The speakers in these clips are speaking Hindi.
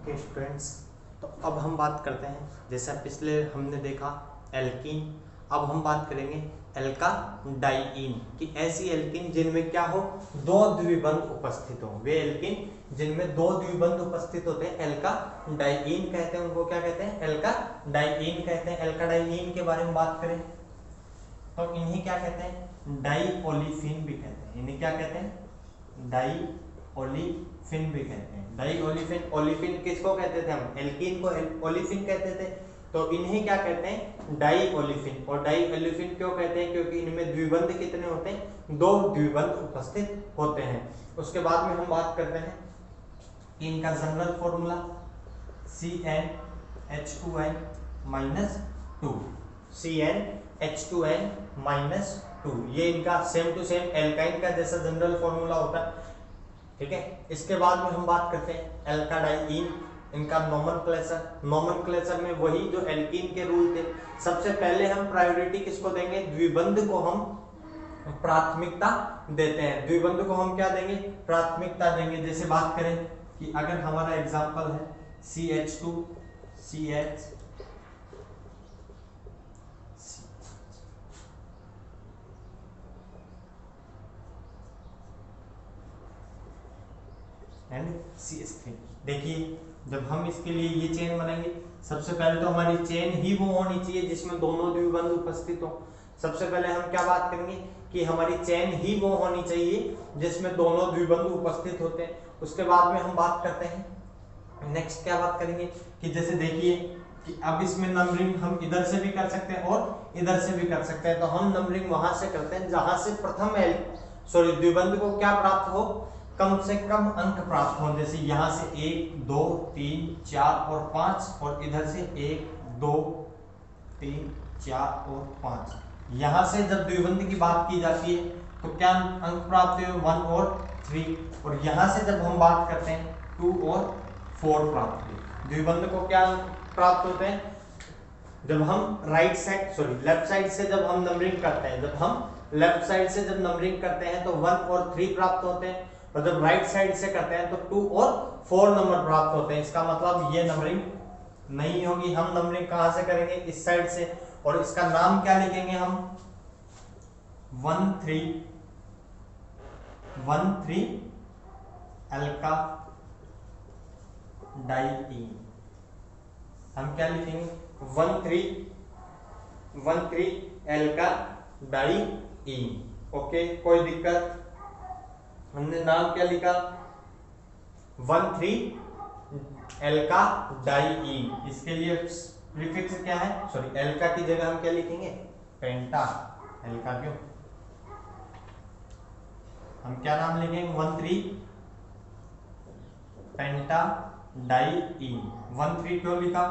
ओके स्टूडेंट्स, तो अब हम बात करते हैं, जैसा पिछले हमने देखा एल्कीन, अब हम बात करेंगे एल्काडाइईन कि ऐसी एल्कीन जिनमें क्या हो, दो द्विबंध उपस्थित हो। वे एल्कीन जिनमें दो द्विबंध उपस्थित होते हैं एल्काडाइईन कहते हैं। उनको क्या कहते हैं? एल्काडाइईन कहते हैं। एल्काडाइईन के बारे में बात करें तो इन्हें क्या कहते हैं? डाइओलिफिन भी कहते हैं। इन्हें क्या कहते हैं? डाइओलिफिन भी कहते हैं। डाइओलिफिन, ओलिफिन किसको कहते थे हम? एल्कीन को ओलिफिन कहते थे। तो इन्हें क्या कहते हैं? डाइओलिफिन। और डाइओलिफिन क्यों कहते हैं? क्योंकि इनमें द्विबंध कितने होते हैं? दो द्विबंध उपस्थित होते हैं। उसके बाद में हम बात करते हैं कि इनका जनरल फॉर्मूला CnH2n -2, CnH2n-2, ये इनका सेम टू सेम एल्काइन का जैसा जनरल फॉर्मूला होता है। ठीक है, इसके बाद में हम बात करते हैं एल्काडाइईन, इनका नोमेनक्लेचर में वही जो एल्कीन के रूल थे। सबसे पहले हम प्रायोरिटी किसको देंगे? द्विबंध को हम प्राथमिकता देते हैं। द्विबंध को हम क्या देंगे? प्राथमिकता देंगे। जैसे बात करें कि अगर हमारा एग्जांपल है CH2 CH एंड CH3। देखिए, जब हम इसके लिए ये चेन बनाएंगे, सबसे पहले तो हमारी चेन ही वो होनी चाहिए जिसमें दोनों द्विबंध उपस्थित हो। सबसे पहले हम क्या बात करेंगे कि हमारी चेन ही वो होनी चाहिए जिसमें दोनों द्विबंध उपस्थित होते हैं। उसके बाद में हम बात करते हैं, नेक्स्ट क्या बात करेंगे कि जैसे देखिए कि अब इसमें नंबरिंग हम इधर से भी कर सकते हैं और इधर से भी कर सकते हैं। तो हम नंबरिंग वहां से करते हैं जहां से प्रथम द्विबंध को क्या प्राप्त हो, कम से कम अंक प्राप्त हो। जैसे यहाँ से 1 2 3 4 और 5, और इधर से 1 2 3 4 और 5। यहाँ से जब द्विबंध की बात की जाती है तो क्या अंक प्राप्त हुए? 1 और 3। और यहाँ से जब हम बात करते हैं 2 और 4 प्राप्त हुए। द्विबंध को क्या प्राप्त होते हैं? जब हम लेफ्ट साइड से जब हम नंबरिंग करते हैं, जब नंबरिंग करते हैं तो 1 और 3 प्राप्त होते हैं, और जब राइट साइड से करते हैं तो 2 और 4 नंबर प्राप्त होते हैं। इसका मतलब ये नंबरिंग नहीं होगी। हम नंबरिंग कहां से करेंगे? इस साइड से। और इसका नाम क्या लिखेंगे हम? 1 3 एल्काडाइईन। हम क्या लिखेंगे? 1 3 एल्काडाइईन। ओके, कोई दिक्कत? हमने नाम क्या लिखा? 1 3 एल्काडाइईन। इसके लिए प्रीफिक्स क्या है? सॉरी, एल्का की जगह हम क्या लिखेंगे? पेंटा। एल्का क्यों? हम क्या नाम लिखेंगे? 1 3 पेंटाडाइईन। 1 3 क्यों लिखा?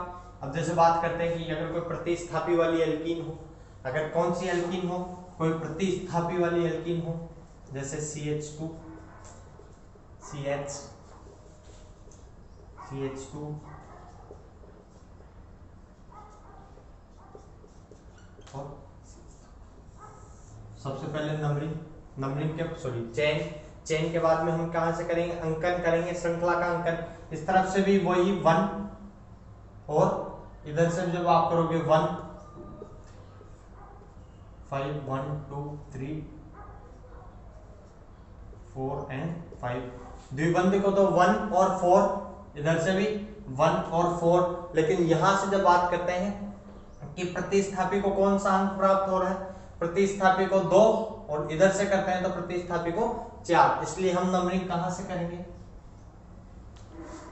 अब जैसे बात करते हैं कि अगर कोई प्रतिस्थापी वाली एल्कीन हो, अगर कौन सी एल्कीन हो? कोई प्रतिस्थापी वाली एल्कीन हो, जैसे CH2 CH2 और सबसे पहले नंबरिंग के चेन के बाद में हम कहां से करेंगे? अंकन करेंगे, श्रृंखला का अंकन। इस तरफ से भी वही 1, और इधर से जब आप करोगे 1 5 1 2 3 4 एंड 5। द्विबंध को तो 1 और 4, इधर से भी 1 और 4। लेकिन यहां से जब बात करते हैं कि प्रतिस्थापी को कौन सा अंक प्राप्त हो रहा है? प्रतिस्थापी को 2, और इधर से करते हैं तो प्रतिस्थापी को 4। इसलिए हम नंबरिंग कहां से करेंगे?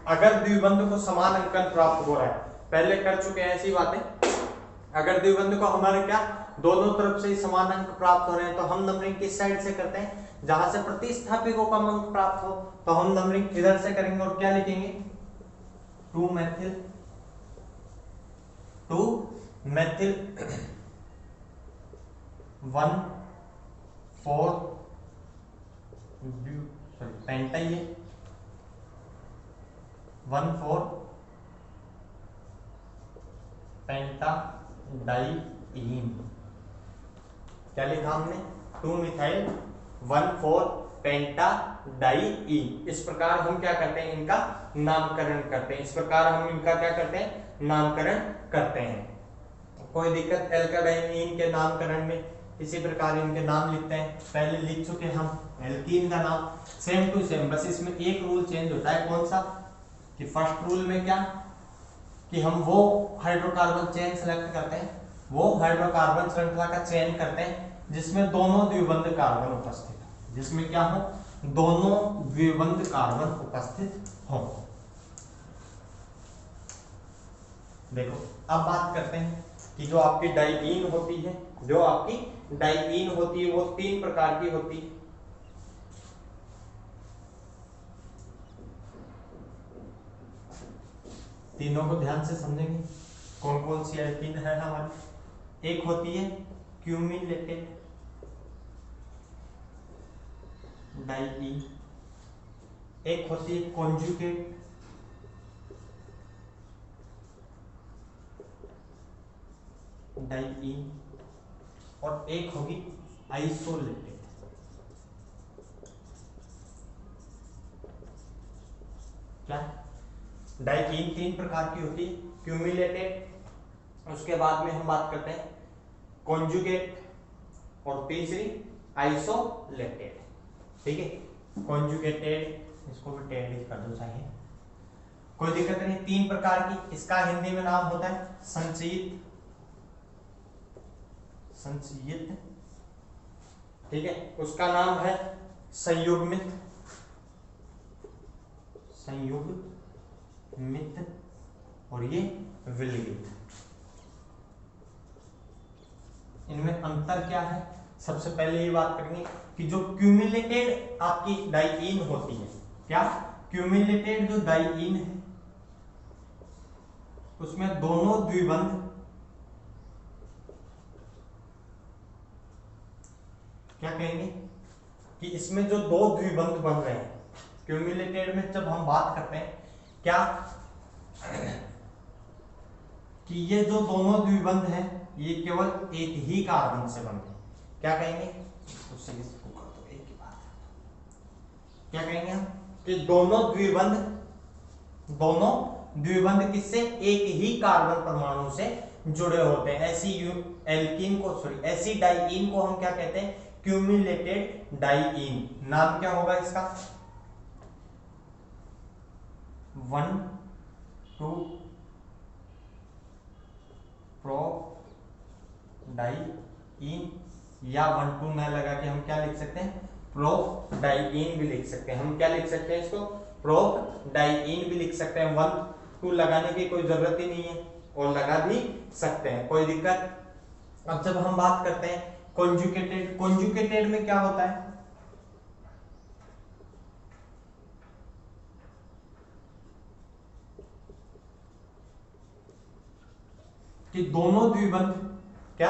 अगर द्विबंध को समान अंकन प्राप्त हो रहा है, पहले कर चुके हैं ऐसी बातें। अगर द्विबंध को हमारे क्या दोनों तरफ से समान अंक प्राप्त हो रहे हैं तो हम नंबरिंग किस साइड से करते हैं? जहां से प्रतिस्थापी को कम अंक प्राप्त हो, तो हम नंबरिंग इधर से करेंगे। और क्या लिखेंगे? 2 मेथिल 1 4 पेंटा, ये 1 4 पेंटाडाइईन। क्या लिखा हमने? 2 मिथाइल 1 4 पेंटाडाइईन। इस प्रकार हम क्या करते हैं, इनका नामकरण करते हैं। इस प्रकार हम इनका क्या करते हैं, नामकरण करते हैं। कोई दिक्कत एल्काडाइईन के नामकरण में? इसी प्रकार इनके नाम लिखते हैं। पहले लिख चुके हम एल्कीन का नाम, सेम टू सेम, बस इसमें एक रूल चेंज होता है। कौन सा? कि फर्स्ट रूल में क्या, कि हम वो हाइड्रोकार्बन चेन सेलेक्ट करते हैं, वो हाइड्रोकार्बन श्रृंखला का चयन करते हैं जिसमें दोनों द्विबंध कार्बन उपस्थित हो, जिसमें क्या हो, दोनों द्विबंध कार्बन उपस्थित हो। देखो अब बात करते हैं कि जो आपकी डाइईन होती है, जो आपकी डाइईन होती है वो 3 प्रकार की होती है। तीनों को ध्यान से समझेंगे कौन कौन सी एल्कीन है हमारी। एक होती है क्यूमिलेटेड डाइईन, एक होती है कॉन्जुगेट डाइईन, और एक होगी आइसोलेटेड। क्या? डाइईन 3 प्रकार की होती है, क्यूमुलेटेड, उसके बाद में हम बात करते हैं कॉन्जुगेट, और तीसरी आइसोलेटेड। ठीक है, कॉन्जुगेटेड, इसको भी टेड कर दो चाहिए, कोई दिक्कत नहीं। 3 प्रकार की, इसका हिंदी में नाम होता है संचयित, संचयित, ठीक है। उसका नाम है संयुग्मित, संयुग्मित, और ये विलगित। इनमें अंतर क्या है? सबसे पहले ये बात करेंगे कि जो क्यूमुलेटेड आपकी डाइईन होती है, क्या क्यूमुलेटेड जो डाइईन है उसमें दोनों द्विबंध क्या कहेंगे कि इसमें जो 2 द्विबंध बन रहे हैं, क्यूमुलेटेड में जब हम बात करते हैं क्या कि ये जो दोनों द्विबंध हैं ये केवल एक ही कार्बन से बनते हैं। क्या कहेंगे? इसको कर दो, एक ही बात। क्या कहेंगे हम कि दोनों द्विबंध किससे? एक ही कार्बन परमाणु से जुड़े होते हैं। ऐसी एल्कीन को, सॉरी, ऐसी डाइईन को हम क्या कहते हैं? Cumulated diene. नाम क्या होगा इसका? 1,2 प्रोडाइईन, या 1,2 न लगा के हम क्या लिख सकते हैं? प्रोडाइईन भी लिख सकते हैं। हम क्या लिख सकते हैं इसको? प्रोडाइईन भी लिख सकते हैं। 1,2 लगाने की कोई जरूरत ही नहीं है, और लगा भी सकते हैं, कोई दिक्कत। अब जब हम बात करते हैं कॉन्जुगेटेड, कॉन्जुगेटेड में क्या होता है कि दोनों द्विबंध, क्या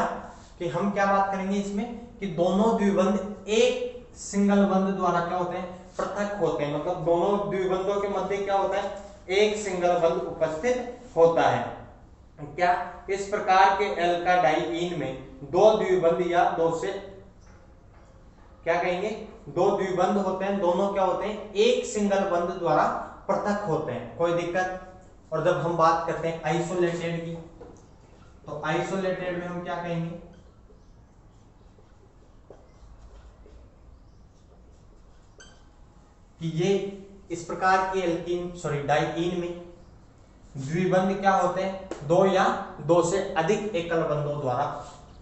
कि हम क्या बात करेंगे इसमें कि दोनों द्विबंध एक सिंगल बंध द्वारा क्या होते हैं? पृथक होते हैं। मतलब दोनों द्विबंधों के मध्य क्या होता है? एक सिंगल बंध उपस्थित होता है। क्या इस प्रकार के एल्काडाइईन में 2 द्विबंध या 2 से, क्या कहेंगे, 2 द्विबंध होते हैं, दोनों क्या होते हैं? एक सिंगल बंध द्वारा पृथक होते हैं, कोई दिक्कत। और जब हम बात करते हैं आइसोलेटेड की, तो आइसोलेटेड में हम क्या कहेंगे कि ये इस प्रकार की एल्कीन, सॉरी, डाइईन में द्विबंध क्या होते हैं? 2 या 2 से अधिक एकल बंधों द्वारा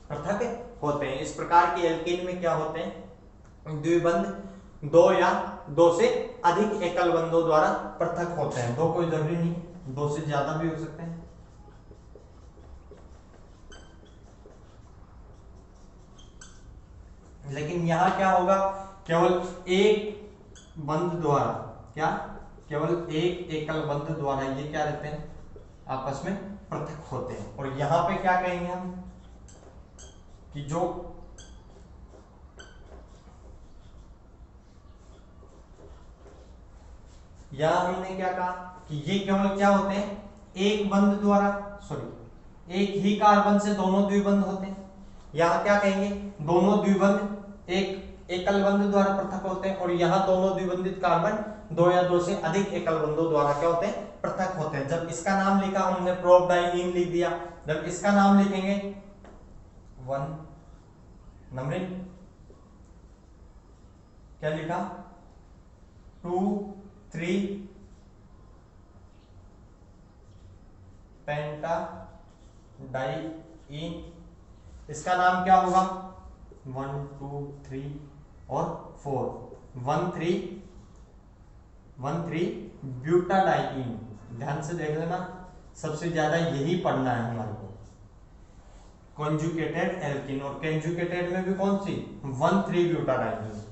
पृथक होते हैं। इस प्रकार की एल्कीन में क्या होते हैं? द्विबंध 2 या 2 से अधिक एकल बंधों द्वारा पृथक होते हैं। 2 कोई जरूरी नहीं, 2 से ज्यादा भी हो सकते हैं। लेकिन यहां क्या होगा? केवल एक बंध द्वारा, क्या केवल एक एकल बंध द्वारा ये क्या रहते हैं? आपस में पृथक होते हैं। और यहां पे क्या कहेंगे हम कि जो यहां हमने क्या कहा कि ये केवल क्या होते हैं? एक बंध द्वारा, सॉरी, एक ही कार्बन से दोनों द्विबंध होते हैं। यहां क्या कहेंगे? दोनों द्विबंध एक एकल बंध द्वारा पृथक होते हैं, और यहाँ दोनों द्विबंधित कार्बन 2 या 2 से अधिक एकल बंधों द्वारा क्या होते हैं, पृथक होते हैं। जब इसका नाम लिखा हमने प्रोपडाइईन लिख दिया, जब इसका नाम लिखेंगे 1 नंबरिंग क्या लिखा 2 3 पेंटाडाइईन, इसका नाम क्या होगा 1 2 3 और 4 1 3 ब्यूटाडाइईन। ध्यान से देख लेना, सबसे ज्यादा यही पढ़ना है हमारे को, कॉन्जुगेटेड एल्कीन, और कॉन्जुगेटेड में भी कौन सी 1 3 ब्यूटाडाइईन।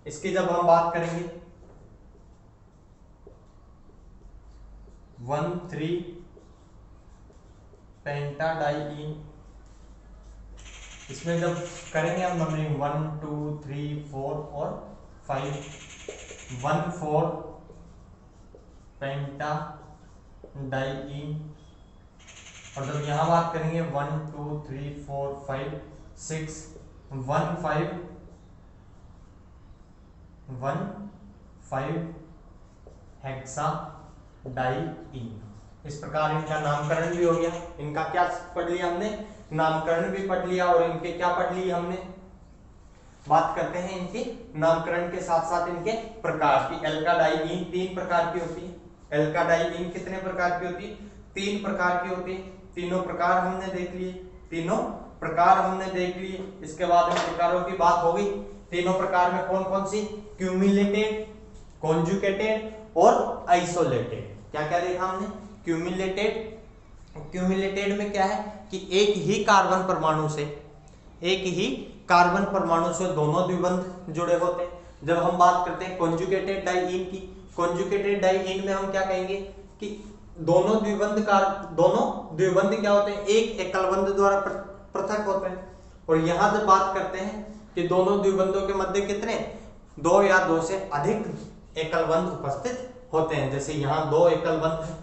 इसकी जब हम बात करेंगे 1 3 पेंटाडाइईन, इसमें जब करेंगे हम नंबरिंग 1 2 3 4 और 5 1 4 पेंटाडाइईन, और जब यहां बात करेंगे 1 2 3 4 5 6 1 5 हेक्साडाइईन। इस प्रकार इनका नामकरण भी हो गया। इनका क्या पढ़ लिया हमने, नामकरण भी पढ़ लिया, और इनके क्या पढ़ लिए हमने, बात करते हैं इनके नामकरण के साथ साथ इनके प्रकार की। एल्काडाइईन 3 प्रकार की होती है। एल्काडाइईन कितने प्रकार की होती है, 3 प्रकार की होती है। तीनों प्रकार हमने देख लिए, तीनों प्रकार हमने देख लिए। इसके बाद में प्रकारों की बात होगी। तीनों प्रकार में कौन कौन सी, क्यूमुलेटेड, कॉन्जुगेटेड और आइसोलेटेड। क्या क्या देखा हमने, क्यूमुलेटेड, क्यूमुलेटेड में क्या है कि एक ही कार्बन परमाणु से दोनों द्विबंध जुड़े होते हैं। जब हम बात करते हैं कॉन्जुगेटेड डाइईन की, कॉन्जुगेटेड डाइईन में हम क्या कहेंगे कि दोनों द्विबंध क्या होते हैं, एक एकल बंध द्वारा पृथक होते हैं। और यहां जब बात करते हैं कि दोनों द्विबंधों के मध्य कितने 2 या 2 से अधिक एकल बंध उपस्थित होते हैं। जैसे यहाँ 2 एकल बंध है,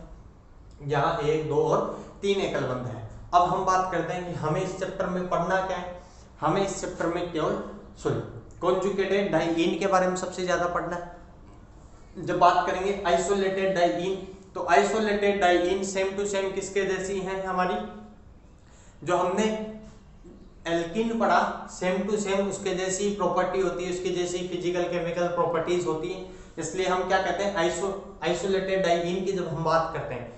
यहाँ 1 2 और 3 एकल बंध है। अब हम बात करते हैं कि हमें इस चैप्टर में पढ़ना क्या है। हमें इस चैप्टर में केवल कॉन्जुगेटेड डाइईन के बारे में सबसे ज्यादा पढ़ना है। जब बात करेंगे आइसोलेटेड डाइईन, तो isolated diene same to same किसके जैसी है हमारी, जो हमने एल्कीन पढ़ा सेम टू सेम उसके जैसी प्रॉपर्टी होती है, उसकी जैसी फिजिकल केमिकल प्रॉपर्टीज होती है। इसलिए हम क्या कहते हैं, आइसोलेटेड डाइईन की जब हम बात करते हैं,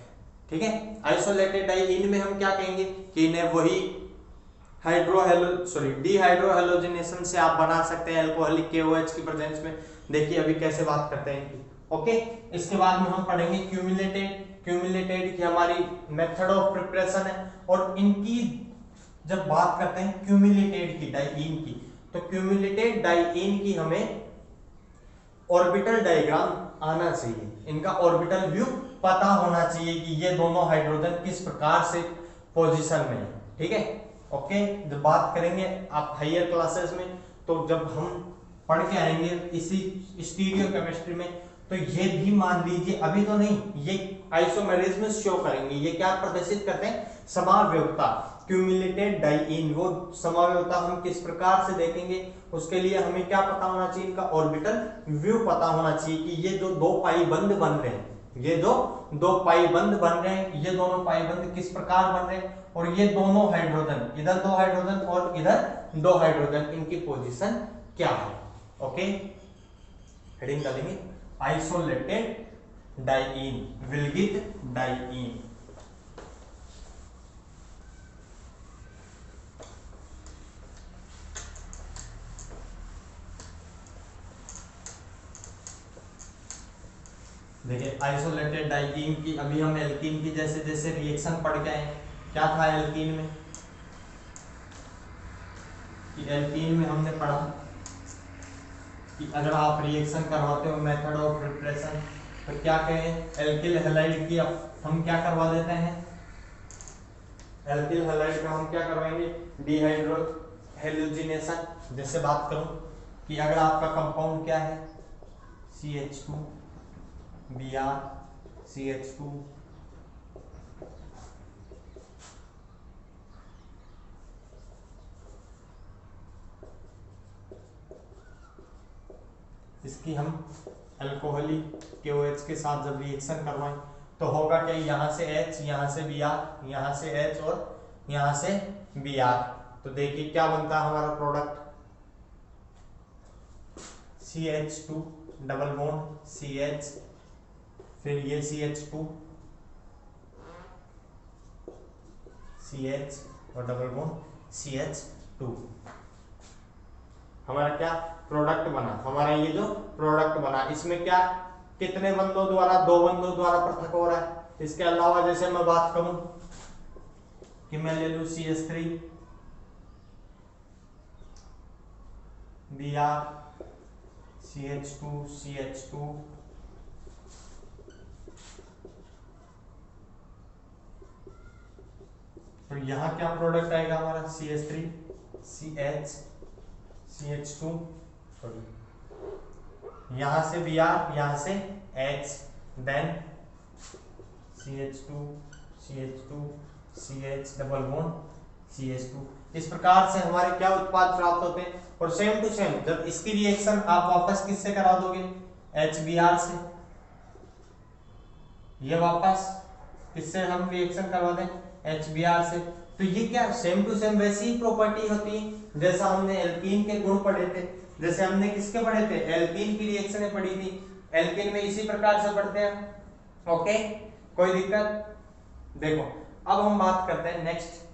ठीक है, आइसोलेटेड डाइईन में हम क्या कहेंगे कि इन्हें वही डीहाइड्रोहेलोजिनेशन से आप बना सकते हैं अल्कोहलिक KOH की प्रेजेंस में। देखिए अभी कैसे बात करते हैं इनकी। ओके, इसके बाद में हम पढ़ेंगे क्यूमुलेटेड की हमारी मेथड ऑफ प्रिपरेशन है। और इनकी जब बात करते हैं क्यूमुलेटेड की डाइईन की, तो क्यूमुलेटेड डाइईन की हमें ऑर्बिटल डायग्राम आना चाहिए, इनका ऑर्बिटल व्यू पता होना चाहिए कि ये दोनों हाइड्रोजन किस प्रकार से पोजीशन में है। ठीक है, ओके। जब बात करेंगे आप हायर क्लासेस में, तो जब हम पढ़ के आएंगे इसी स्टीरियो केमिस्ट्री में, तो ये भी मान लीजिए अभी तो नहीं, ये आइसोमेरिज्म शो करेंगे। ये क्या प्रदर्शित करते हैं, समावयवता। क्यूमुलेटेड डाइईन, वो समावयवता हम किस प्रकार से देखेंगे, उसके लिए हमें क्या पता होना चाहिए, इनका ऑर्बिटल व्यू पता होना चाहिए कि ये जो 2 पाई बंद बन रहे हैं, ये जो 2 पाई बंद बन रहे हैं, ये दोनों पाई बंद किस प्रकार बन रहे हैं, और ये दोनों हाइड्रोजन, इधर 2 हाइड्रोजन और इधर 2 हाइड्रोजन, इनकी पोजीशन क्या है। ओके, हेडिंग कर देंगे आइसोलेटेड डाइईन, विलगित डाइईन। देखिए आइसोलेटेड डाइईन की अभी हम एल्कीन की जैसे जैसे रिएक्शन पढ़ के आए। क्या था एल्कीन में, कि एल्कीन में हमने पढ़ा कि अगर आप रिएक्शन करवाते हो मेथड ऑफ प्रिपरेशन, तो क्या कहें, एल्किल हैलाइड की हम क्या करवा देते हैं, एल्किल हैलाइड का हम क्या करवाएंगे, डीहाइड्रोहेलोजिनेशन। जैसे बात करूं कि अगर आपका कंपाउंड क्या है, CH2 Br CH2, इसकी हम अल्कोहलिक KOH के साथ जब रिएक्शन करवाएं तो होगा क्या, यहाँ से H, यहाँ से Br, यहाँ से H और यहाँ से Br। तो देखिए क्या बनता है हमारा product, CH2 double bond CH, फिर ये CH2 CH और डबल बॉन्ड CH2, हमारा क्या प्रोडक्ट बना। हमारा ये जो प्रोडक्ट बना इसमें क्या कितने बंदों द्वारा, 2 बंदों द्वारा पृथक हो रहा है। इसके अलावा जैसे मैं बात करूं कि मैं ले लूं CH3 Br CH2 CH2 तो यहाँ क्या प्रोडक्ट आएगा हमारा, CH3 CH CH2 सॉरी, यहाँ से Br, यहाँ से H, then CH2 CH2 CH double bond CH2। इस प्रकार से हमारे क्या उत्पाद प्राप्त होते हैं। और सेम टू सेम जब इसकी रिएक्शन आप वापस किससे करा दोगे, HBr से, ये वापस किससे हम रिएक्शन करवा दें, HBr से, तो ये क्या सेम टू सेम वैसी ही प्रॉपर्टी होती है जैसा हमने एल्कीन के गुण पढ़े थे। जैसे हमने किसके पढ़े थे, एल्कीन की रिएक्शनें पढ़ी थी, एल्कीन में इसी प्रकार से पढ़ते हैं। ओके, कोई दिक्कत। देखो अब हम बात करते हैं नेक्स्ट,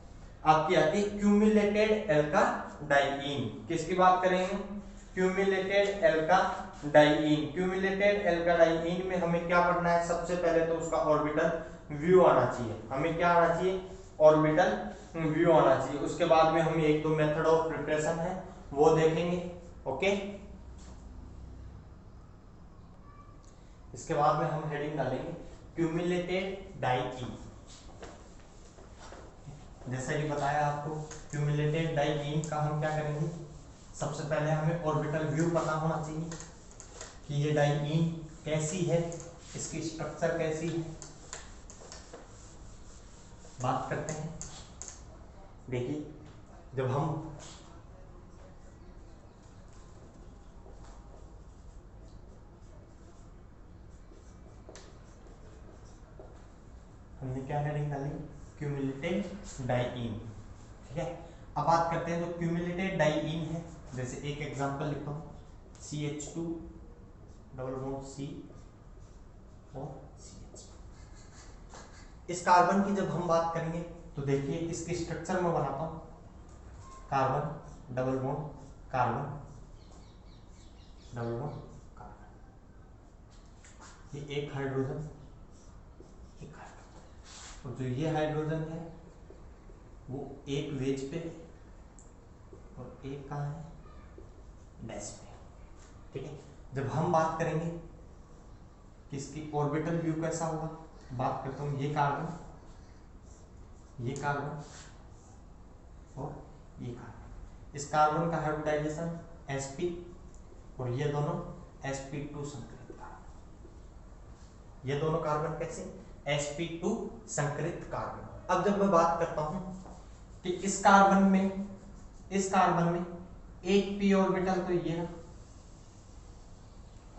आपकी आती है क्यूमुलेटेड एल्काडाइईन। किसकी बात करेंगे, क्यूमुलेटेड एल्काडाइईन। क्यूमुलेटेड एल्काडाइईन में हमें क्या पढ़ना है, सबसे पहले तो उसका ऑर्बिटल व्यू आना चाहिए। हमें क्या आना चाहिए, ऑर्बिटल व्यू आना चाहिए। उसके बाद में हम 1-2 मेथड ऑफ प्रिपरेशन है वो देखेंगे। ओके, इसके बाद में हम हेडिंग डालेंगे क्यूमुलेटेड डाइईन। जैसा कि बताया आपको, क्यूमुलेटेड डाइईन का हम क्या करेंगे, सबसे पहले हमें ऑर्बिटल व्यू पता होना चाहिए कि ये डाइईन कैसी है, इसकी स्ट्रक्चर कैसी है। बात करते हैं, देखिए जब हमने क्या हेडिंग डाली, क्यूमुलेटेड डाइईन। ठीक है, अब बात करते हैं जो क्यूमुलेटेड डाइईन है। जैसे एक एग्जांपल लिखता हूँ, CH2 डबल बॉन्ड C और CH। इस कार्बन की जब हम बात करेंगे तो देखिए इसकी स्ट्रक्चर में बनाता हूँ, carbon double bond carbon double bond carbon, ये एक हाइड्रोजन एक हाइड्रोजन, और जो ये हाइड्रोजन है वो एक वेज पे और एक कहाँ है, डैश पे। ठीक है, जब हम बात करेंगे कि इसकी ऑर्बिटल व्यू कैसा होगा, बात करता हूँ ये कार्बन और ये कार्बन। इस कार्बन का हाइब्रिडाइजेशन sp और ये दोनों sp2 संकरित कार्बन। ये दोनों कार्बन कैसे, sp2 संकरित कार्बन। अब जब मैं बात करता हूं कि इस कार्बन में एक p ऑर्बिटल तो ये है,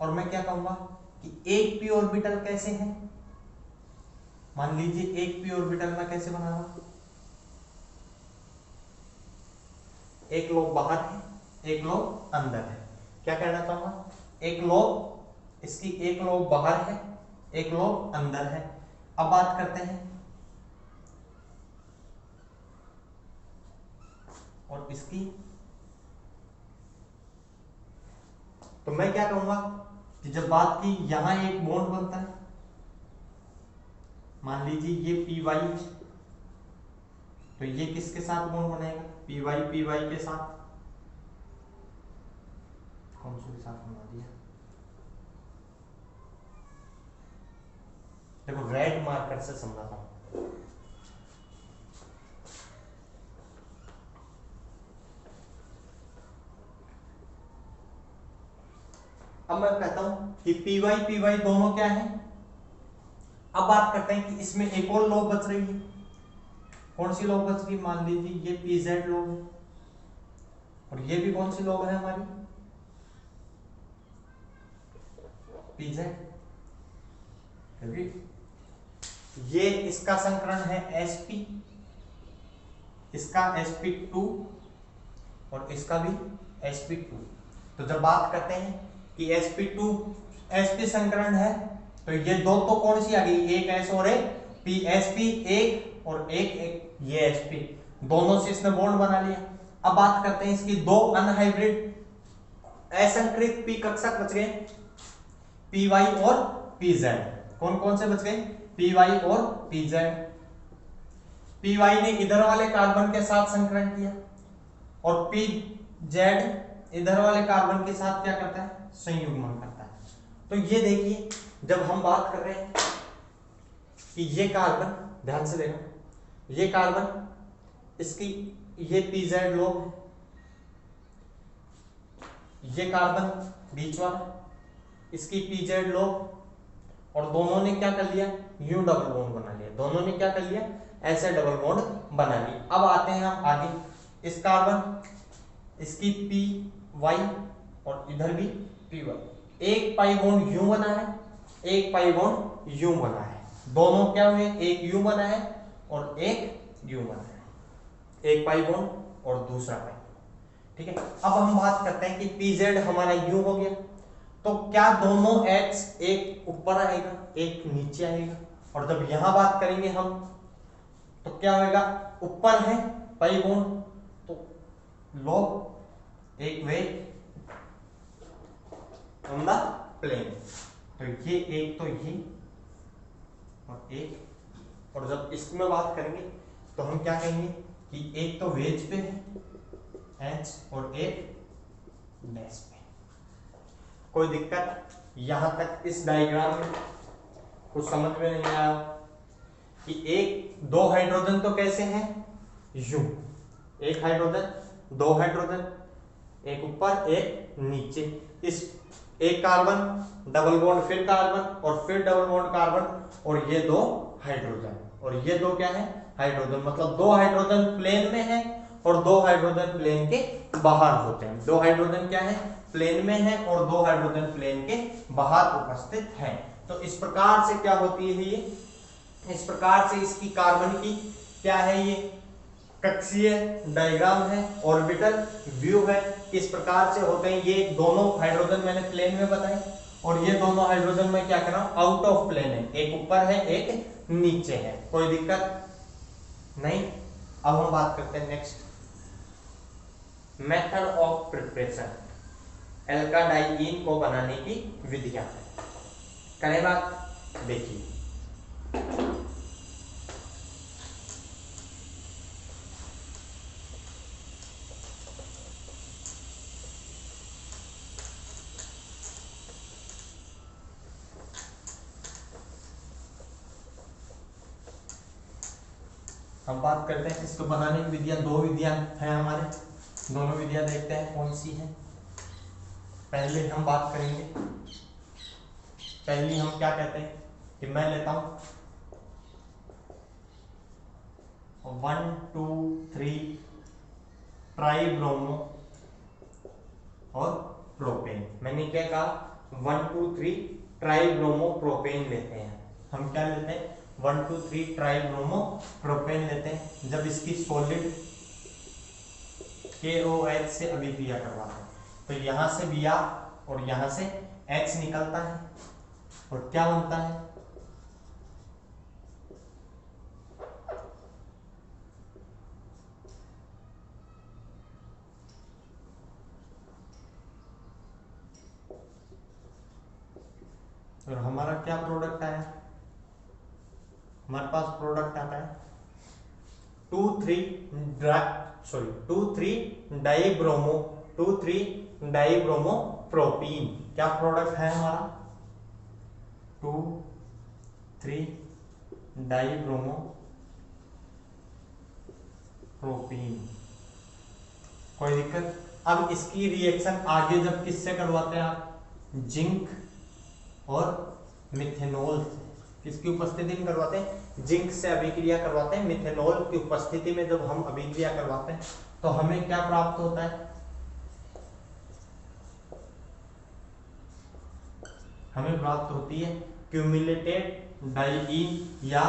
और मैं क्या कहूंगा कि एक p ऑर्बिटल कैसे है, मान लीजिए एक p ऑर्बिटल में कैसे बनाना, एक लोब बाहर है एक लोब अंदर है। क्या कहना चाहूंगा, एक लोब, इसकी एक लोब बाहर है एक लोब अंदर है। अब बात करते हैं और इसकी, तो मैं क्या कहूंगा कि जब बात की यहां एक बॉन्ड बनता है, मान लीजिए ये py है, तो ये किसके साथ बॉन्ड बनेगा, py के साथ, कौन से साथ बना दिया, देखो रेड मार्कर से समझाता हूं। अब मैं कहता हूं कि py दोनों क्या है। अब बात करते हैं कि इसमें एक और लोब बच रही है, कौन सी लोब बच रही, मान लीजिए ये pz लोब है, और ये भी कौन सी लोब है हमारी, PZ, क्योंकि ये इसका संकरण है sp, इसका sp2 और इसका भी sp2। तो जब बात करते हैं कि sp2 sp संकरण है तो ये दो तो कौन सी आ गई, एक s और एक p, sp एक और एक ये sp, दोनों से इसने बॉन्ड बना लिया। अब बात करते हैं इसकी दो अनहाइब्रिड असंकृत p कक्षक बच गए, py और pz। कौन कौन से बच गए, py और pz। py ने इधर वाले कार्बन के साथ संकरण किया और pz इधर वाले कार्बन के साथ क्या करता है, संयुग्मन करता है। तो ये देखिए जब हम बात कर रहे हैं कि ये कार्बन, ध्यान से देखो, ये कार्बन इसकी ये pz लोग है, ये कार्बन बीच वाला इसकी pz लोग, और दोनों ने क्या कर लिया, यू डबल बॉन्ड बना लिया, दोनों ने क्या कर लिया, ऐसे डबल बॉन्ड बना लिया। अब आते हैं हम आगे, इस कार्बन इसकी py और इधर भी py, एक पाई बॉन्ड यू बना है, एक पाई बॉन्ड यू बना है, दोनों क्या हुए, एक यू बना है और एक यू बना है, एक पाई बॉन्ड और दूसरा पाई। ठीक है, अब हम बात करते हैं कि pz हमारा यू हो गया, तो क्या दोनों H एक ऊपर आएगा एक नीचे आएगा, और जब यहां बात करेंगे हम तो क्या होगा, ऊपर है पाई बॉन्ड तो लॉग एक वे ऑन द प्लेन, तो ये एक तो ये और एक, और जब इसमें बात करेंगे तो हम क्या कहेंगे कि एक तो वेज पे है H और एक डैश पे। कोई दिक्कत यहां तक इस डायग्राम में कुछ समझ में नहीं आया कि एक दो हाइड्रोजन तो कैसे हैं, यू, एक हाइड्रोजन दो हाइड्रोजन, एक ऊपर एक नीचे, इस एक कार्बन डबल बॉन्ड फिर कार्बन और फिर डबल बॉन्ड कार्बन, और ये दो हाइड्रोजन और ये दो क्या है, हाइड्रोजन, मतलब दो हाइड्रोजन प्लेन में है और दो हाइड्रोजन प्लेन के बाहर होते हैं, दो हाइड्रोजन क्या है, प्लेन में है और दो हाइड्रोजन प्लेन के बाहर उपस्थित है। तो इस प्रकार से क्या होती है ये, इस प्रकार से इसकी कार्बन की क्या है, ये कक्षीय डायग्राम है, ऑर्बिटल व्यू है, इस प्रकार से होते हैं। ये दोनों हाइड्रोजन मैंने प्लेन में बताए और ये दोनों हाइड्रोजन में क्या कर रहा हूं, आउट ऑफ प्लेन है, एक ऊपर है एक नीचे है, कोई दिक्कत नहीं। अब हम बात करते हैं नेक्स्ट मेथड ऑफ प्रिपरेशन, एल्काडाइईन को बनाने की विधियां करें बात, देखिए हम बात करते हैं इसको बनाने की विधियां, दो विधियां हैं हमारे, दोनों विधियां देखते हैं कौन सी है। पहले हम बात करेंगे, पहली हम क्या कहते हैं कि मैं लेता हूं 1 2 3 ट्राइब्रोमो और प्रोपेन। मैंने क्या कहा 1 2 3 ट्राइब्रोमो प्रोपेन लेते हैं, हम क्या लेते हैं 1 2 3 ट्राइब्रोमो प्रोपेन लेते हैं। जब इसकी सॉलिड KOH से अभिक्रिया करवाते हैं तो यहां से Br और यहां से H निकलता है और क्या बनता है, और हमारा क्या प्रोडक्ट आया, हमारे पास प्रोडक्ट आता है 2,3 डाइब्रोमो 2,3 डाइब्रोमो प्रोपीन। क्या प्रोडक्ट है हमारा 2,3 डाइब्रोमो प्रोपीन, कोई दिक्कत। अब इसकी रिएक्शन आगे जब किससे करवाते हैं आप, जिंक और मिथेनॉल से, किसकी उपस्थिति में करवाते हैं, जिंक से अभिक्रिया करवाते हैं। मिथेनॉल की उपस्थिति में जब हम अभिक्रिया करवाते हैं तो हमें क्या प्राप्त होता है, हमें प्राप्त होती है क्यूमुलेटेड डाइईन या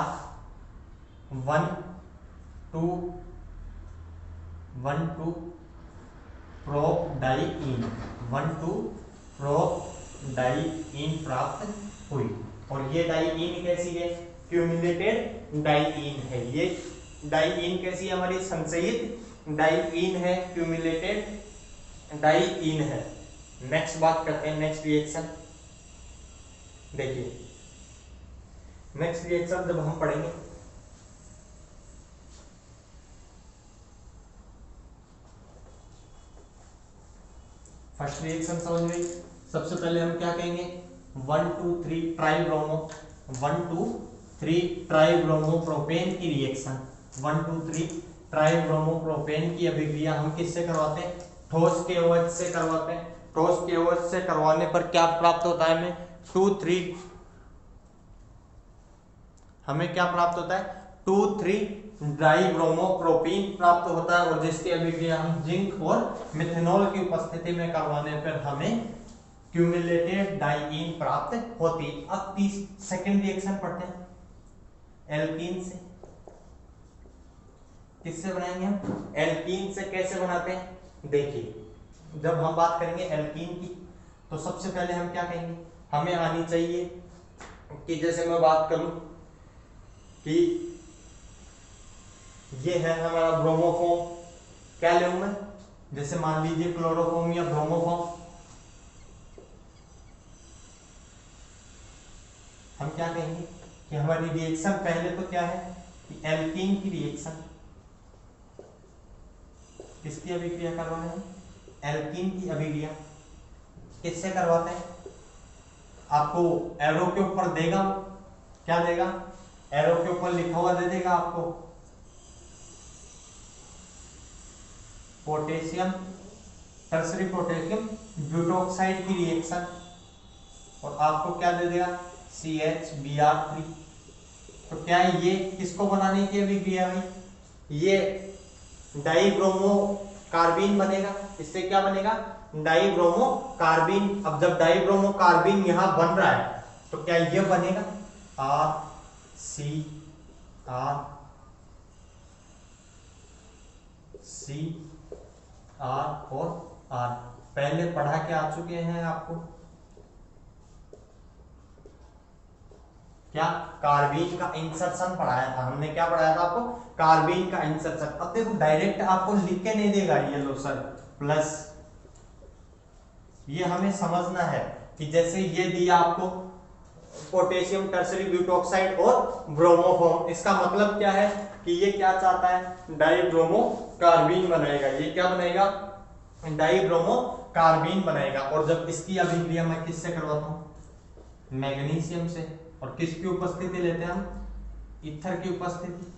1,2 प्रोपडाइईन 1,2 प्रोपडाइईन प्राप्त हुई। और ये डाइईन कैसी है? क्यूमुलेटेड डाइईन है। ये डाइईन कैसी है? हमारी संचयित डाइईन है, क्यूमुलेटेड डाइईन है। नेक्स्ट बात करते हैं, नेक्स्ट रिएक्शन देखिए। नेक्स्ट रिएक्शन जब हम पढ़ेंगे फर्स्ट रिएक्शन समझ में। सबसे पहले हम क्या कहेंगे? 1 2 3 ट्राइब्रोमो 1 2 3 ट्राइब्रोमोप्रोपेन की रिएक्शन 1 2 3 ट्राइब्रोमोप्रोपेन की अभिक्रिया हम किससे करवाते हैं? ठोस के OH से करवाते हैं। ठोस के OH से करवाने पर क्या प्राप्त होता है? हमें 2 3 हमें क्या प्राप्त होता है? 2 3 डाइब्रोमोप्रोपीन प्राप्त होता है। और जिसकी अभिक्रिया हम जिंक और मिथेनॉल की उपस्थिति में करवाने पर हमें क्यूमुलेटेड डाइईन प्राप्त होती। अब सेकंड रिएक्शन पढ़ते हैं एल्कीन से। किससे बनाएंगे हम? एल्कीन से। कैसे बनाते हैं? देखिए, जब हम बात करेंगे एल्कीन की तो सबसे पहले हम क्या कहेंगे? हमें आनी चाहिए कि जैसे मैं बात करूं कि ये है हमारा ब्रोमोफॉर्म। क्या लूं मैं? जैसे मान लीजिए क्लोरोफॉर्म या ब्रोमोफॉर्म। हम क्या कहेंगे कि हमारी रिएक्शन पहले तो क्या है कि एल्कीन की रिएक्शन, किसकी अभिक्रिया करवा रहे हैं? एल्कीन की अभिक्रिया किससे करवाते हैं? आपको एरो के ऊपर देगा, क्या देगा? एरो के ऊपर लिखा हुआ दे देगा आपको पोटेशियम, टर्सरी पोटेशियम ब्यूटोक्साइड की रिएक्शन, और आपको क्या दे देगा? CHBr3। तो क्या ये किसको बनाने की अभिक्रिया भाई? ये डाइब्रोमो कार्बिन बनेगा। इससे क्या बनेगा? डाइब्रोमो कार्बिन। अब जब डाइब्रोमो कार्बिन यहां बन रहा है तो क्या ये बनेगा? RCR और R पहले पढ़ा के आ चुके हैं आपको। क्या? कार्बिन का इंसर्शन पढ़ाया था हमने। क्या पढ़ाया था आपको? कार्बिन का इंसर्शन। अब देखो डायरेक्ट आपको लिख के नहीं देगा ये लो सर प्लस, ये हमें समझना है कि जैसे ये दिया आपको पोटेशियम टर्सरी ब्यूटोक्साइड और ब्रोमोफॉर्म, इसका मतलब क्या है कि ये क्या चाहता है? डाइब्रोमो कार्बिन बनाएगा। ये क्या बनाएगा? डाइब्रोमो कार्बिन बनाएगा। और जब इसकी अभिक्रिया मैं किससे करवाता हूं? मैग्नीशियम से। और किसकी उपस्थिति लेते हैं हम? ईथर की उपस्थिति।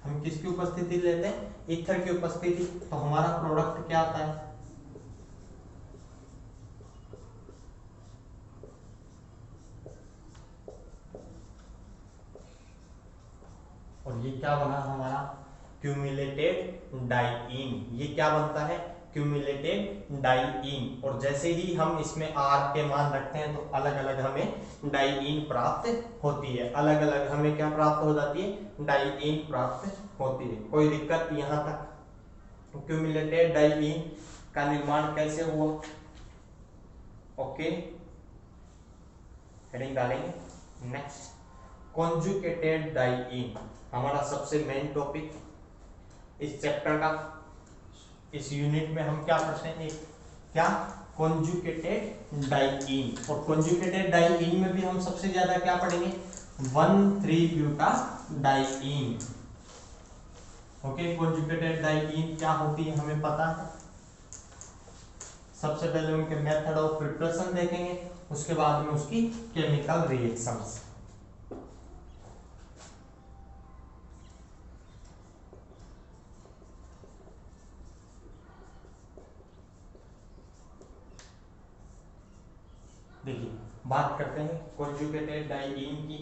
हम किसकी उपस्थिति लेते हैं? ईथर की उपस्थिति। तो हमारा प्रोडक्ट क्या आता है? और ये क्या बना हमारा? Cumulated diene. ये क्या बनता है? Cumulated diene. और जैसे ही हम इसमें R के मान रखते हैं तो अलग अलग हमें डाइईन प्राप्त होती है। अलग अलग हमें क्या प्राप्त हो जाती है? डाइईन प्राप्त होती है। कोई दिक्कत यहां तक? क्यूमुलेटेड डाइईन का निर्माण कैसे हुआ? ओके, हेडिंग डालेंगे। नेक्स्ट, कॉन्जुगेटेड डाइईन हमारा सबसे मेन टॉपिक इस चैप्टर का। इस यूनिट में हम क्या पढ़ते हैं? क्या? Conjugated diene. और कॉन्जुगेटेड डाइईन में भी हम सबसे ज्यादा क्या पढ़ेंगे? 1,3-ब्यूटाडाइईन। ओके, कॉन्जुगेटेड डाइईन क्या होती है हमें पता है। सबसे पहले उनके मेथड ऑफ प्रिपरेशन देखेंगे, उसके बाद में उसकी केमिकल रिएक्शंस। देखिए, बात करते हैं कॉन्जुगेटेड डाइईन की।